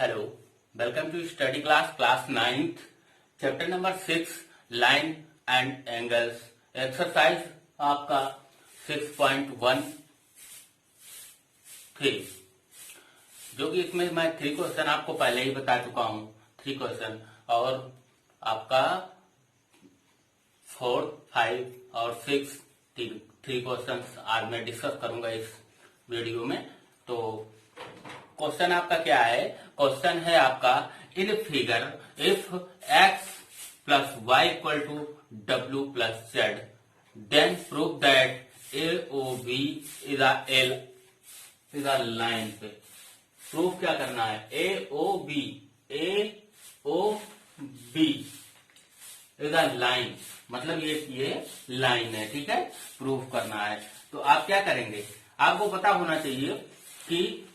Hello, welcome to study class 9th, chapter number 6, line and angles. Exercise आपका 6.13, जो कि इसमें मैं 3 क्वेश्चन आपको पहले ही बता चुका हूं, 3 क्वेश्चन, और आपका 4, 5 और 6 3 क्वेश्चन आज मैं डिस्कस करूंगा इस वीडियो में। तो क्वेश्चन आपका क्या है? क्वेश्चन है आपका in figure if x plus Y equal to W plus Z then prove that A O B is a line पे। प्रूफ क्या करना है? A O B is a line, मतलब ये लाइन है, ठीक है, प्रूफ करना है। तो आप क्या करेंगे? आपको पता होना चाहिए कि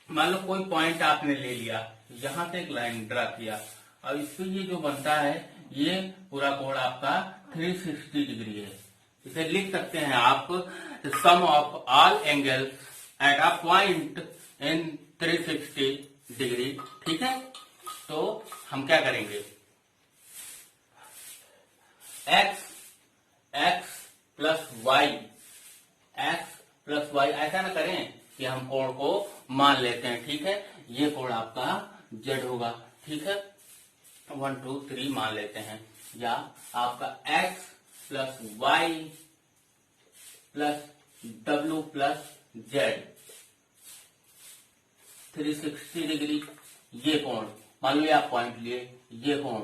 मान लो कोई पॉइंट आपने ले लिया, यहां से एक लाइन ड्रा किया, अब इससे ये जो बनता है ये पूरा कोण आपका 360 डिग्री है। इसे लिख सकते हैं आप sum of all angles at a point in 360 degree, ठीक है। तो हम क्या करेंगे? x प्लस वाई ऐसा ना करें कि हम कोण को मान लेते हैं, ठीक है। ये कोण आपका z होगा, ठीक है, 1 2 3 मान लेते हैं, या आपका x प्लस वाई प्लस डब्ल्यू प्लस जेड 360 डिग्री, ये कोण मान लो, आप पॉइंट लिए, ये कोण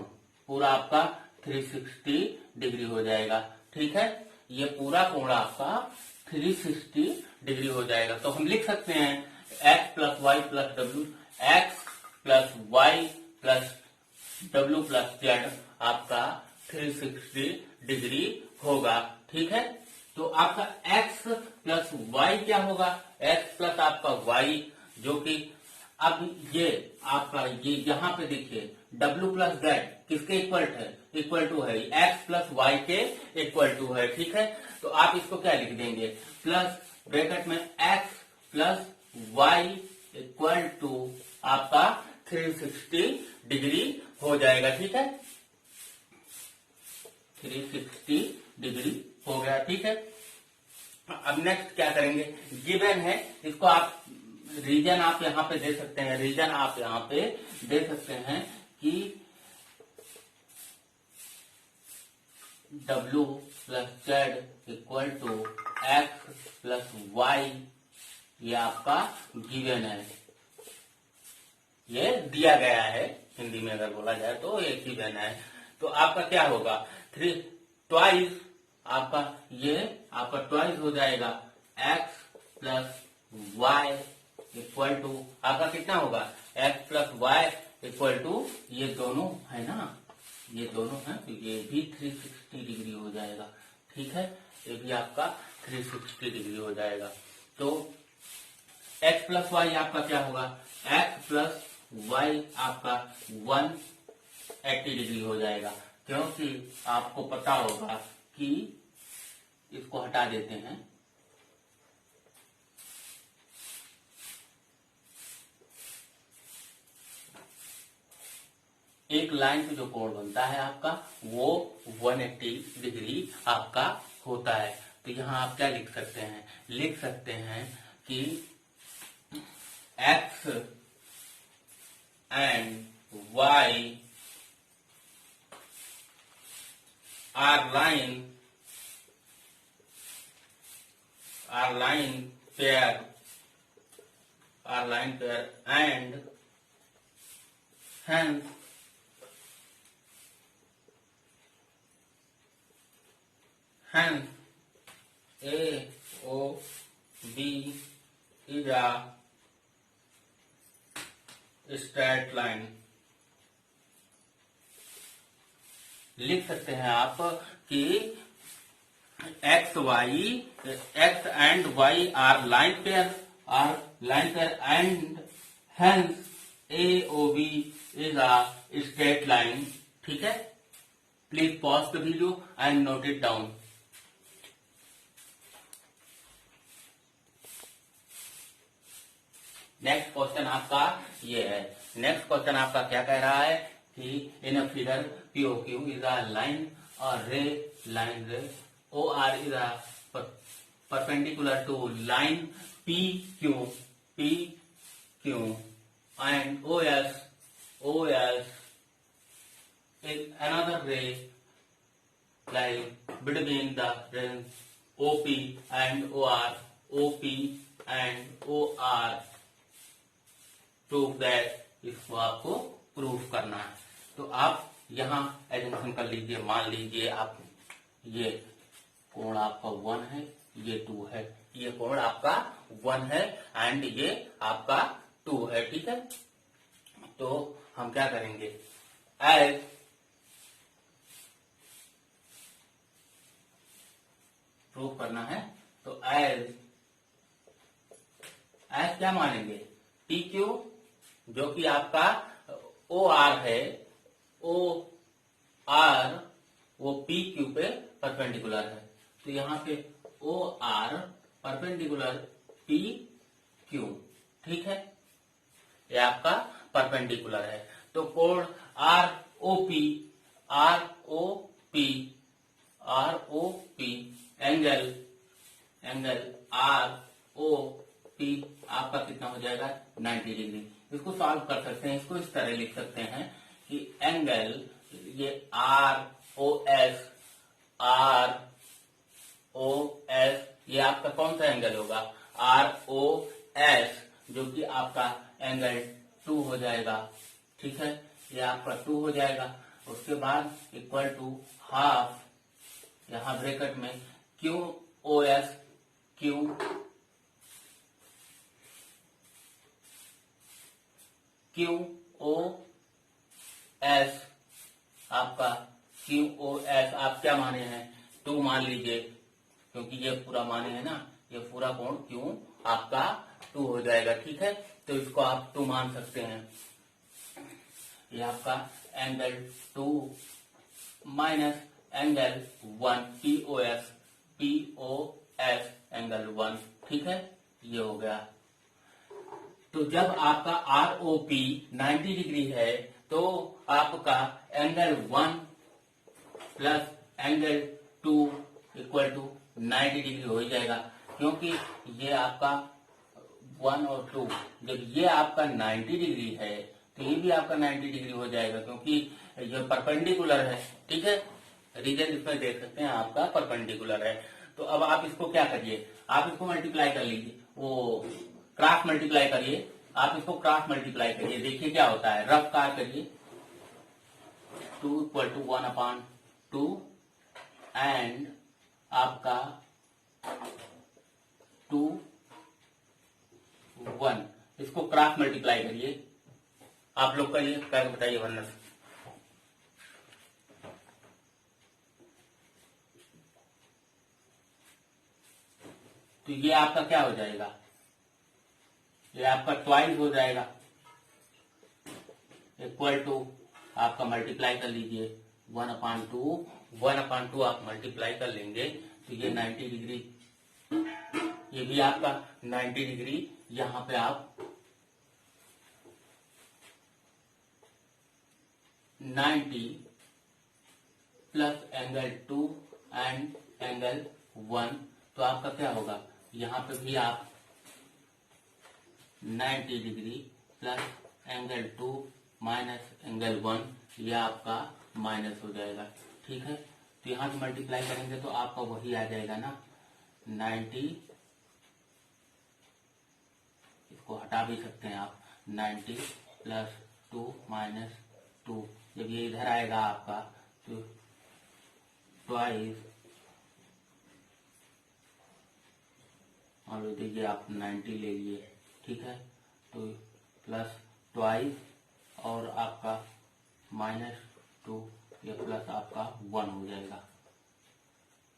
पूरा आपका 360 डिग्री हो जाएगा, ठीक है। ये पूरा कोण आपका 360 डिग्री हो जाएगा। तो हम लिख सकते हैं x plus y plus W, x plus y plus डब्ल्यू प्लस जेड आपका 360 डिग्री होगा, ठीक है। तो आपका x प्लस वाई क्या होगा? x प्लस आपका y, जो कि अब ये आपका ये यहां पे देखिए w प्लस जेड किसके इक्वल टू है? x प्लस वाई के इक्वल टू है, ठीक है। तो आप इसको क्या लिख देंगे? प्लस ब्रैकेट में x plus Y equal to आपका 360 डिग्री हो जाएगा, ठीक है। 360 डिग्री हो गया, ठीक है। अब नेक्स्ट क्या करेंगे? गिवन है, इसको आप रीजन आप यहां पे दे सकते हैं, रीजन आप यहां पे दे सकते हैं कि W plus z equal to x plus y, ये आपका गिवन है, ये दिया गया है, हिंदी में अगर बोला जाए तो ये गिवन है। तो आपका क्या होगा? 3 ट्वाइस आपका ये आपका ट्वाइस हो जाएगा x plus Y equal to आपका कितना होगा? x plus Y equal to ये दोनों है ना, ये दोनों है, तो ये भी 360 डिग्री हो जाएगा, ठीक है। ये भी आपका 360 डिग्री हो जाएगा। तो x प्लस वाई आपका क्या होगा? x प्लस वाई आपका 180 डिग्री हो जाएगा, क्योंकि आपको पता होगा कि इसको हटा देते हैं, एक लाइन पे जो कोण बनता है आपका वो 180 डिग्री आपका होता है। तो यहां आप क्या लिख सकते हैं? लिख सकते हैं कि x and y are line pair and hence A O B is a straight line। लिख सकते हैं आप कि x and y are line pair and hence AOB is a straight line, ठीक है। Please pause the video and note it down. Next question आपका ये है। नेक्स्ट क्वेश्चन आपका क्या कह रहा है कि in a figure POQ is a line और line ray OR is a perpendicular to line PQ and OS is another ray line between the rays OP and OP and OR proof that, इसको आपको proof करना है। तो आप यहाँ assumption कर लीजिए, मान लीजिए आप ये कोण आपका 1 है, ये 2 है, ये कोण आपका 1 है एंड ये आपका 2 है, ठीक है। तो हम क्या करेंगे, एज प्रूफ करना है तो एज क्या मानेंगे, PQ जो कि आपका OR है, OR वो PQ पे परपेंडिकुलर है, तो यहाँ पे OR परपेंडिकुलर PQ, ठीक है, ये आपका परपेंडिकुलर है। तो कोण ROP एंगल ROP आपका कितना हो जाएगा, 90 डिग्री। इसको सॉल्व कर सकते हैं, इसको इस तरह लिख सकते हैं कि एंगल ये ROS ये आपका कौन सा एंगल होगा, ROS, जो कि आपका एंगल 2 हो जाएगा, ठीक है, ये आपका 2 हो जाएगा। उसके बाद इक्वल टू हाफ, यहां ब्रैकेट में QOS आपका QOS आप क्या माने हैं, 2 मान लीजिए, क्योंकि ये पूरा माने है ना, ये पूरा कोण Q आपका 2 हो जाएगा, ठीक है। तो इसको आप 2 मान सकते हैं। ये आपका angle 2 minus angle 1 POS angle 1, ठीक है, ये हो गया। तो जब आपका ROP 90 डिग्री है तो आपका angle 1 plus angle 2 equal to 90 degree हो जाएगा, क्योंकि ये आपका 1 और 2, जब ये आपका 90 डिग्री है तो ये भी आपका 90 डिग्री हो जाएगा, क्योंकि ये परपेंडिकुलर है, ठीक है। रीजन इसमें देख सकते हैं आपका परपेंडिकुलर है। तो अब आप इसको क्या करिए, आप इसको मल्टीप्लाई कर लीजिए, वो क्रॉस मल्टीप्लाई करिए, आप इसको क्रॉस मल्टीप्लाई करिए, देखिए क्या होता है, रफ कार करिए, 2 इक्वल टू 1/2 एंड आपका 2 1, इसको क्रॉस मल्टीप्लाई करिए, आप लोग करिए, करके बताइए वरना। तो ये आपका क्या हो जाएगा, ये आपका ट्वाइस हो जाएगा, इक्वल टू आपका मल्टीप्लाई कर लीजिए 1/2 आप मल्टीप्लाई कर लेंगे तो ये 90 डिग्री, ये भी आपका 90 डिग्री, यहां पे आप 90 प्लस एंगल 2 एंड एंगल 1, तो आपका क्या होगा, यहां पे भी आप 90 degree plus angle 2 minus angle 1, यह आपका माइनस हो जाएगा, ठीक है। तो यहां से मल्टीप्लाई करेंगे तो आपका वही आ जाएगा ना, 90, इसको हटा भी सकते हैं आप, 90 प्लस 2 माइनस 2, जब ये इधर आएगा आपका तो ट्वाइस, और देखिए आप 90 ले लिए, ठीक है, तो प्लस ट्वाइस और आपका -2, ये प्लस आपका 1 हो जाएगा,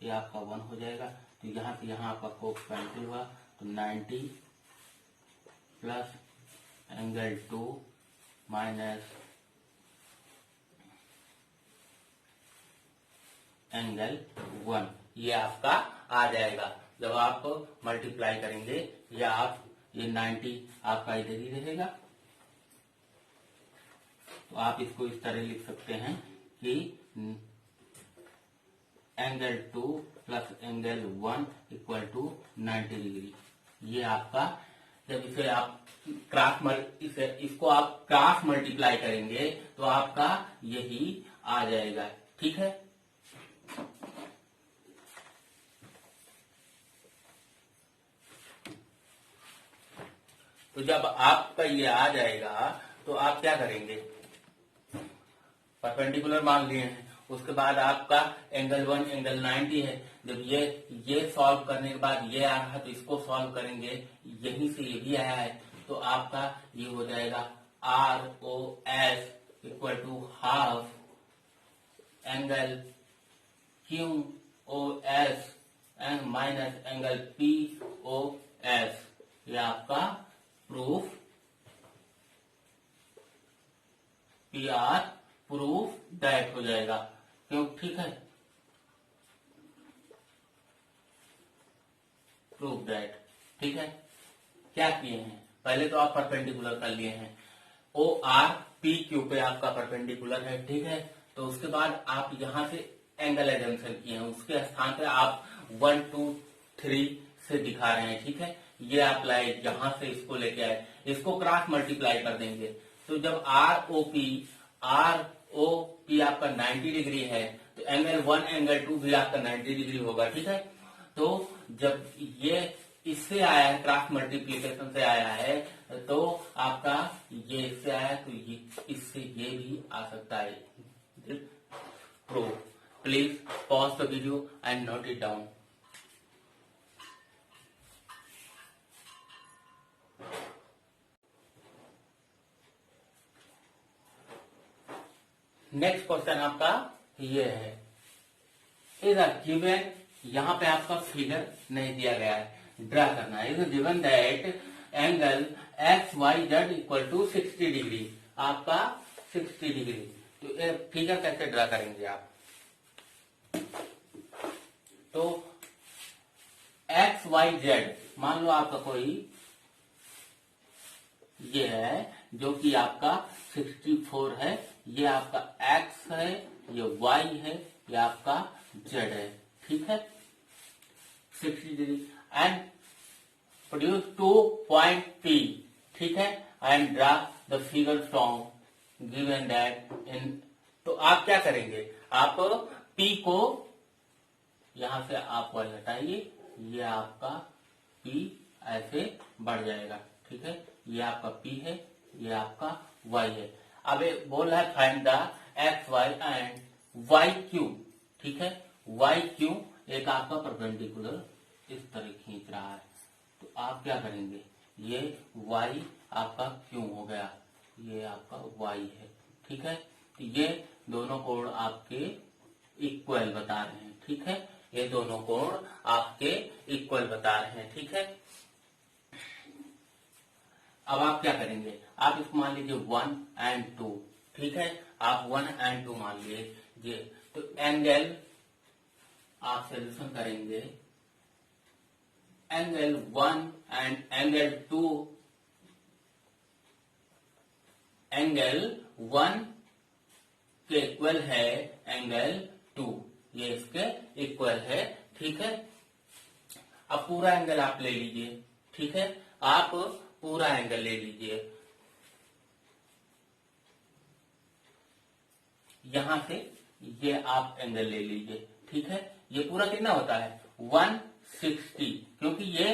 ये आपका 1 हो जाएगा। तो यहाँ से यहाँ आपका कोएफिशिएंट हुआ, तो 90 प्लस एंगल 2 माइनस एंगल 1, ये आपका आ जाएगा। जब आप मल्टीप्लाई करेंगे या आप ये 90 आपका इधर ही रहेगा। तो आप इसको इस तरह लिख सकते हैं कि angle 2 plus angle 1 equal to 90 degree. ये आपका, जब इसे आप इसको आप क्रॉस मल्टीप्लाई करेंगे तो आपका यही आ जाएगा। ठीक है, तो जब आपका ये आ जाएगा तो आप क्या करेंगे, परपेंडिकुलर मान लिए हैं, उसके बाद आपका एंगल 1 एंगल 90 है। जब ये सॉल्व करने के बाद ये आ रहा है तो इसको सॉल्व करेंगे, यहीं से ये भी आया है तो आपका ये हो जाएगा ROS equal to half angle QOS and minus angle POS। ये आपका प्रूफ PR प्रूफ दैट हो जाएगा। क्यों? ठीक है, प्रूफ दैट। ठीक है, क्या किए हैं, पहले तो आप परपेंडिकुलर कर लिए हैं, ORPQ पे आपका परपेंडिकुलर है। ठीक है, तो उसके बाद आप यहां से एंगल एजम्पशन किए हैं, उसके स्थान पे आप 1 2 3 से दिखा रहे हैं। ठीक है, ये आप लाए यहां से इसको लेके आए, इसको क्रॉस मल्टीप्लाई कर देंगे तो जब ROP आपका 90 डिग्री है तो एंगल 1 एंगल 2 भी आपका 90 डिग्री होगा। ठीक है, तो जब ये इससे आया है, क्रॉस मल्टीप्लीकेशन से आया है, तो आपका ये इससे आया तो ये इससे ये भी आ सकता है। Proof, please pause the video and note it down. Next question आपका ये है, इज अ गिवन, यहां पे आपका फिगर नहीं दिया गया है, ड्रा करना है। Is given that angle XYZ equal to 60 degree, आपका 60 डिग्री। तो ये फिगर कैसे ड्रा करेंगे आप, तो XYZ मान लो आपका कोई ये है जो कि आपका 64 है, ये आपका X है, ये Y है, ये आपका Z है। ठीक है, 60 degree and produce 2 point P। ठीक है, and draw the figure from given that in. तो आप क्या करेंगे, आप P को यहां से आप Y हटाइए, ये आपका P ऐसे बढ़ जाएगा। ठीक है, ये आपका P है, ये आपका Y है। अब ये बोल रहा है find the XY and YQ। ठीक है, YQ एक आपका परपेंडिकुलर इस तरह खींच रहा है, तो आप क्या करेंगे, ये Y आपका Q हो गया, ये आपका Y है। ठीक है, तो ये दोनों कोण आपके इक्वल बता रहे हैं। ठीक है, ये दोनों कोण आपके इक्वल बता रहे हैं। ठीक है, अब आप क्या करेंगे, आप इसको मान लीजिए 1 एंड 2। ठीक है, आप 1 एंड 2 मान लीजिए, तो एंगल आप सोल्यूशन करेंगे, एंगल 1 एंड एंगल 2, एंगल 1 के इक्वल है एंगल 2, ये इसके इक्वल है। ठीक है, अब पूरा एंगल आप ले लीजिए। ठीक है, आप पूरा एंगल ले लीजिए, यहां से ये आप एंगल ले लीजिए। ठीक है, ये पूरा कितना होता है 160, क्योंकि ये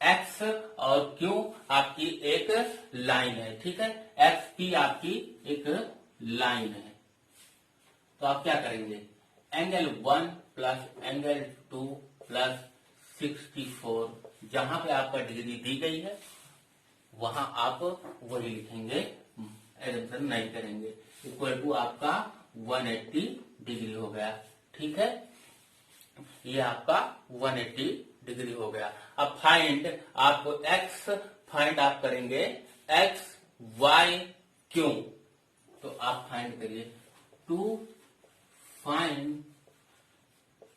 X और Q आपकी एक लाइन है। ठीक है, XP आपकी एक लाइन है। तो आप क्या करेंगे, एंगल 1 प्लस एंगल 2 प्लस 64, जहां पे आपका डिग्री दी गई है वहां आप वही लिखेंगे, एडजम्पशन नहीं करेंगे, इक्वल टू आपका 180 डिग्री हो गया। ठीक है, ये आपका 180 डिग्री हो गया। अब फाइंड, आपको X फाइंड आप करेंगे, X Y Q। तो आप फाइंड करिए, to find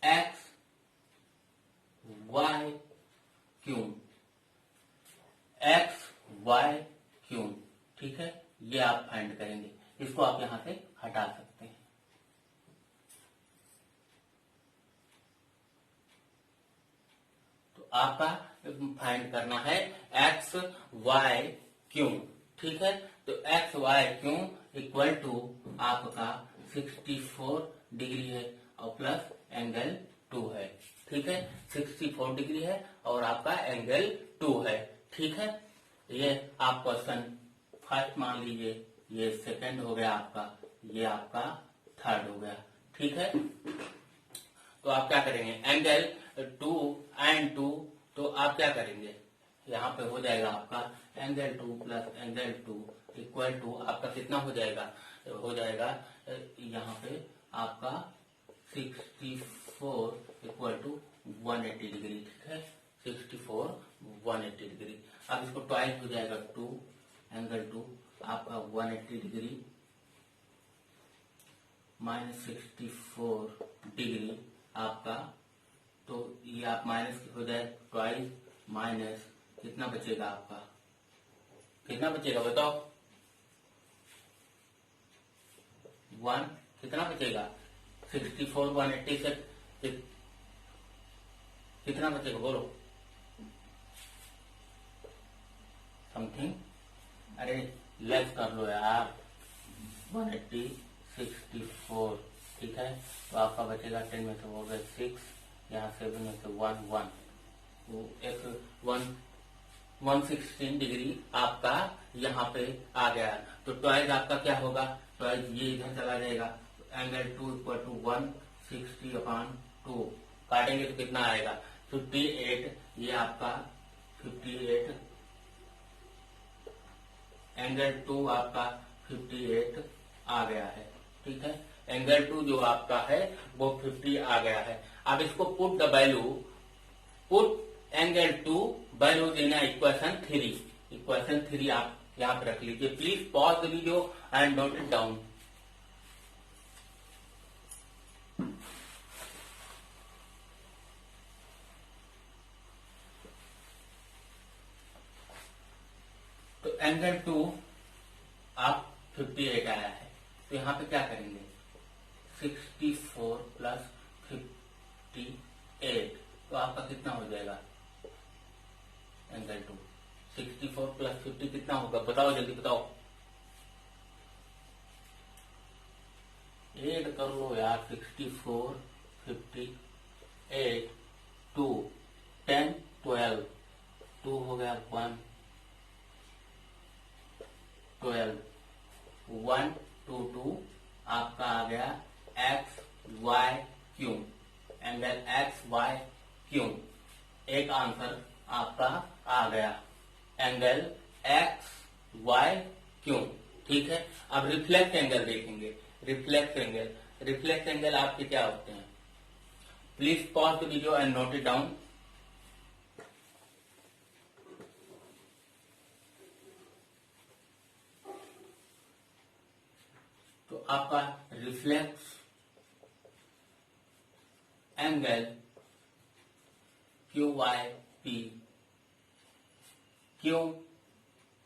X Y Q। X y q, ठीक है, ये आप फाइंड करेंगे। इसको आप यहां से हटा सकते हैं। तो आपका फाइंड करना है एक्स वाई क्यू, ठीक है। तो x y q equal to आपका 64 डिग्री है और प्लस एंगल 2 है, ठीक है। 64 डिग्री है और आपका एंगल 2 है, ठीक है। ये आप क्वेश्चन फर्स्ट मान लीजिए, ये सेकंड हो गया आपका, ये आपका थर्ड हो गया, ठीक है। तो आप क्या करेंगे, एंगल 2 एंड 2, तो आप क्या करेंगे, यहाँ पे हो जाएगा आपका angle 2 plus angle 2 equal to आपका कितना हो जाएगा, यहाँ पे आपका 64 इक्वल टू 180 डिग्री, ठीक है। 64 180 डिग्री। अब इसको ट्वाइस हो जाएगा 2 एंगल 2 आपका 180 डिग्री माइनस 64 डिग्री आपका, तो ये आप माइनस हो जाए ट्वाइस माइनस कितना बचेगा आपका, कितना बचेगा बताओ, 1 कितना बचेगा, 64 180 से कितना बचेगा बोलो समथिंग, अरे लेस कर लो यार, 180 64, ठीक है। तो आपका बचेगा 10 में से हो गया 6, यहाँ 7 में से 1 1, तो एक 116 डिग्री आपका यहाँ पे आ गया। तो ट्वाइस आपका क्या होगा, ट्वाइस ये इधर चला जाएगा, एंगल 2 इक्वल टू 160/2 काटेंगे तो कितना आएगा 58, ये आपका 58, एंगल 2 आपका 58 आ गया है, ठीक है। एंगल 2 जो आपका है वो 50 आ गया है। अब इसको put the value, put angle 2 value देना इक्वेशन 3, इक्वेशन 3 आप यहाँ पे रख लीजिए। Please pause the video and note it down. तो एंगल 2 आप 58 आया है, तो यहाँ पे क्या करेंगे 64 प्लस 58, तो आपका कितना हो जाएगा एंगल 2, 64 प्लस 50 कितना होगा बताओ, जल्दी बताओ, ऐड कर लो यार, 64 58 2 10 12, 2 हो गया 1 12, 1 2 2 आपका आ गया x y q, angle x y q, एक आंसर आपका आ गया एंगल एक्स वाई क्यू, ठीक है। अब रिफ्लेक्स एंगल देखेंगे, रिफ्लेक्स एंगल, रिफ्लेक्स एंगल आपके क्या होते हैं, please pause the video and note it down. तो आपका reflex angle q y p, q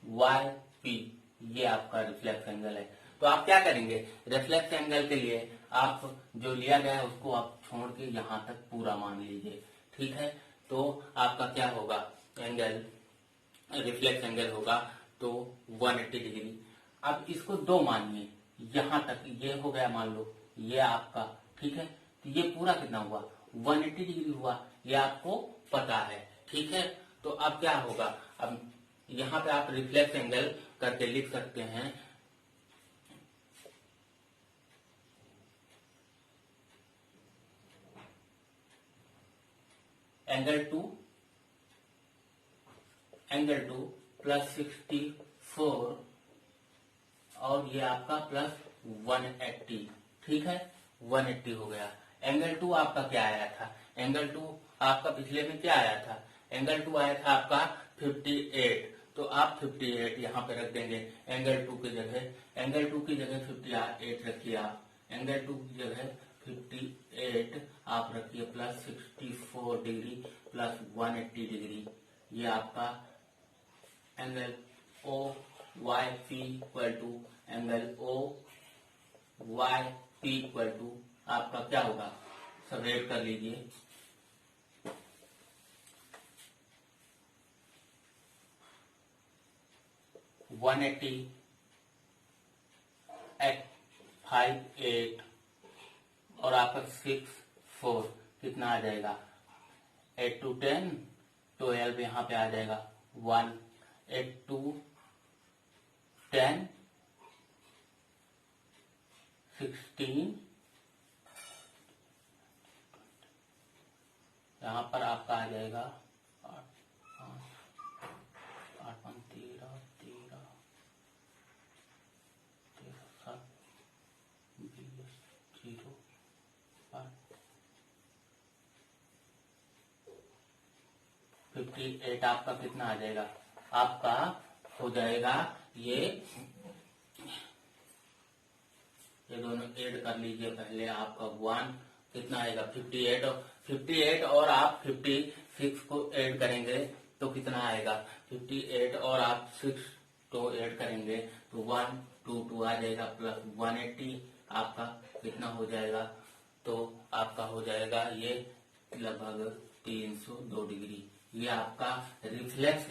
y p, ये आपका रिफ्लेक्स एंगल है। तो आप क्या करेंगे, रिफ्लेक्स एंगल के लिए आप जो लिया गया है उसको आप छोड़ के यहां तक पूरा मान लीजिए, ठीक है। तो आपका क्या होगा, एंगल रिफ्लेक्स एंगल होगा तो 180 डिग्री। अब इसको 2 मानिए, यहां तक ये हो गया मान लो, ये आपका, ठीक है। तो ये पूरा कितना हुआ 180 डिग्री हुआ, ये आपको पता है, ठीक है। तो अब क्या होगा, अब यहां पे आप रिफ्लेक्स एंगल करके लिख सकते हैं, एंगल 2 प्लस 64 और ये आपका प्लस 180, ठीक है, 180 हो गया। एंगल 2 आपका क्या आया था, एंगल 2 आपका पिछले में क्या आया था, एंगल 2 आया था आपका 58, तो आप 58 यहाँ पे रख देंगे एंगल 2 की जगह, एंगल 2 की जगह 58 रखिए आप, एंगल 2 की जगह 58 आप रखिए, प्लस 64 डिग्री प्लस 180 डिग्री, ये आपका angle o y p equal to angle o y p equal to आपका क्या होगा, सेपरेट कर लीजिए। वन 58 और आपका 64 कितना आ जाएगा, 8 to 10 12 यहाँ पे आ जाएगा 1 8 to 10 16 यहाँ पर आपका आ जाएगा 8 5 13 13 7 20 0 58 आपका कितना आ जाएगा, आपका हो जाएगा ये दोनों ऐड कर लीजिए पहले। आपका 1 कितना आएगा 58 और आप 56 को ऐड करेंगे तो कितना आएगा 58 और आप 6 को ऐड करेंगे तो 122 आ जाएगा प्लस 180 आपका कितना हो जाएगा, तो आपका हो जाएगा ये लगभग 302 डिग्री। ये आपका रिफ्लेक्स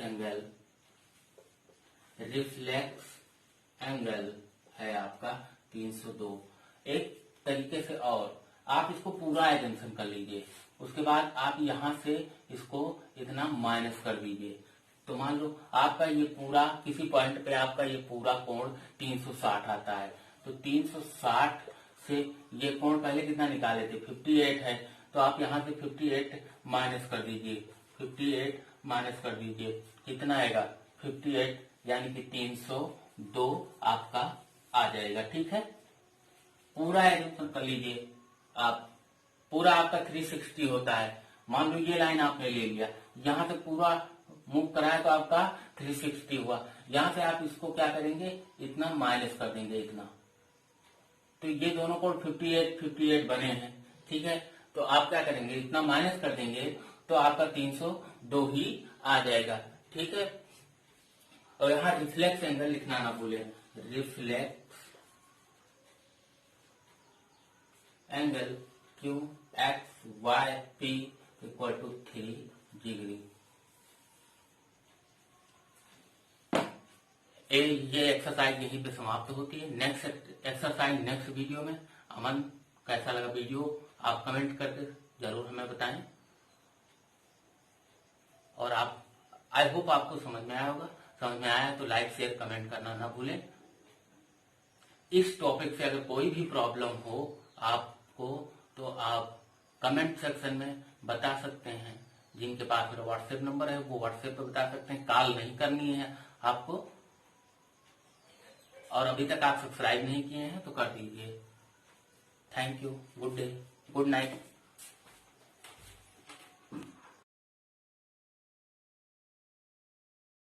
एंगल है आपका 302। एक तरीके से और आप इसको पूरा एजम्पशन कर लीजिए, उसके बाद आप यहां से इसको इतना माइनस कर दीजिए। तो मान लो आपका ये पूरा किसी पॉइंट पे आपका ये पूरा कोण 360 आता है, तो 360 से ये कोण पहले कितना निकाले थे 58 है, तो आप यहाँ से 58 माइनस कर दीजिए, 58 माइनस कर दीजिए कितना आएगा 58 यानी कि 302 आपका आ जाएगा। ठीक है, पूरा एजम्पशन कर लीजिए आप, पूरा आपका 360 होता है। मान लो ये लाइन आपने ले लिया, यहाँ से पूरा मूव कराया तो आपका 360 हुआ, यहाँ से आप इसको क्या करेंगे इतना माइनस कर देंगे इतना, तो ये दोनों कोण 58 बने हैं। ठीक है, तो आप क्या करेंगे इतना माइनस कर देंगे तो आपका 302 ही आ जाएगा। ठीक है, और यहाँ रिफ्लेक्स एंगल लिखना ना भूले, reflex angle q x y p equal to 3 degree. ये एक्सरसाइज यहीं पे समाप्त होती है। नेक्स्ट एक्सरसाइज नेक्स्ट वीडियो में। अमन, कैसा लगा वीडियो आप कमेंट करके जरूर हमें बताएं, और आप आई होप आपको समझ में आया होगा। समझ में आया तो लाइक शेयर कमेंट करना ना भूलें। इस टॉपिक से अगर कोई भी प्रॉब्लम हो आपको तो आप कमेंट सेक्शन में बता सकते हैं। जिनके पास मेरा व्हाट्सएप नंबर है वो व्हाट्सएप पे बता सकते हैं, कॉल नहीं करनी है आपको। और अभी तक आप सब्सक्राइब नहीं किए हैं तो कर दीजिए। Thank you, good day, good night.